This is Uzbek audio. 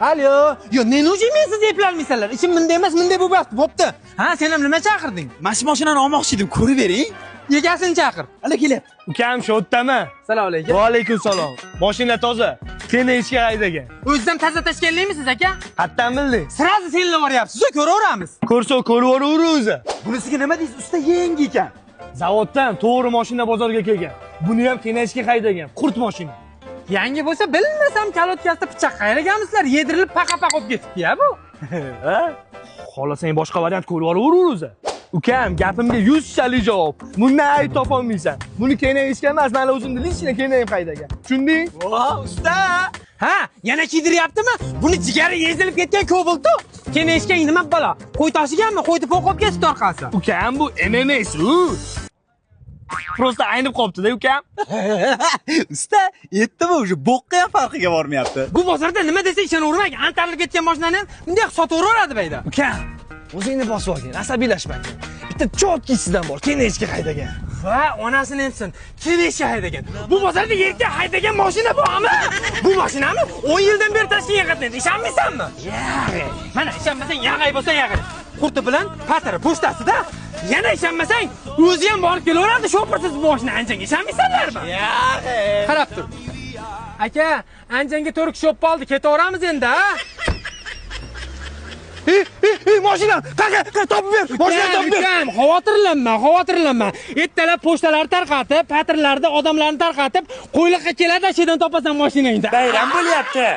Alo, yo, men o'zim siz eplolmaysanlar. Ishim bunday emas, bunday bo'lyapti. Bo'pti. Ha, sen ham nima chaqirding? Mana shu mashinani olmoqchi edim, ko'rib bering. Egasini chaqir. Ana kelyapti. Ukam shu yerdami? Assalomu alaykum. Va alaykum salom. Mashina toza. Keyin ichga haydagan. O'zizdan toza tashkillaymiz aka? Qayerdan bilding? Sirazi senlar boryapsiz, ko'raveramiz. Ko'rsa ko'raver o'zi. Bunisiga nima deysiz? Usta yangi ekan. Zavoddan to'g'ri mashina bozorga kelgan. Buni ham kenashga haydagan. Qurt mashina. Yangi bo'lsa, bilmasam kalotkasida pichoq qayraganmisizlar, yedirilib paqa-paqa olib ketibdi-ya bu. Ha? Xohlasang boshqa variant ko'raver o'zi. Ukam, gapimga 100 javob. Bundan ayt topolmaysan. Buni kenashga emas, mana o'zimni lichna kenayim haydagan. Tushunding? Voh, usta! Ha, yana kiydiryaptimi? Buni jigari ezilib ketgan ko'bildi. Kenashga nima balo? Qo'y tashiganmi? Qo'yni po'qib ketdi orqasi. Ukam, bu MMS u. Prosta aynib qolibdi-da, ukam. Usta, yetdimi o'sha boqqa ham farqiga bormayapti. Bu bozorda nima desa ishonavermang. Antarlib ketgan mashinani ham bunday sotaveradi bayda. Ukam, o'zingni bosib olgin, asabiylashmang. Bitta chotkisidan bor, kenashga haydagan. Va onasini emsin, kenashga haydagan. Bu bozorda yerga haydagan mashina bormi? Bu mashinani 10 yildan beri tashkilga qatnaydi. Ishonmaysanmi? Yag'i. Mana ishonmasang yag'ay bo'lsa yag'ay. Qurti bilan patri pochtasida. Yana ishonmasang, o'zi ham borib kelaveradi, sho'pirsiz bu mashina anjanga. Ishonmaysanlarmi? Yag'i. Qarab tur. Aka, anjanga to'rk shop oldi, ketaveramiz endi, ha? Mashina, qaqa, topib ber. Mashina topib ber. Xavotirlanma. Ertalab pochtalar tarqatib, patrlarda odamlarni tarqatib, qo'yliqqa keladi, shedan topasan mashinangda. Bayram bo'lyapti.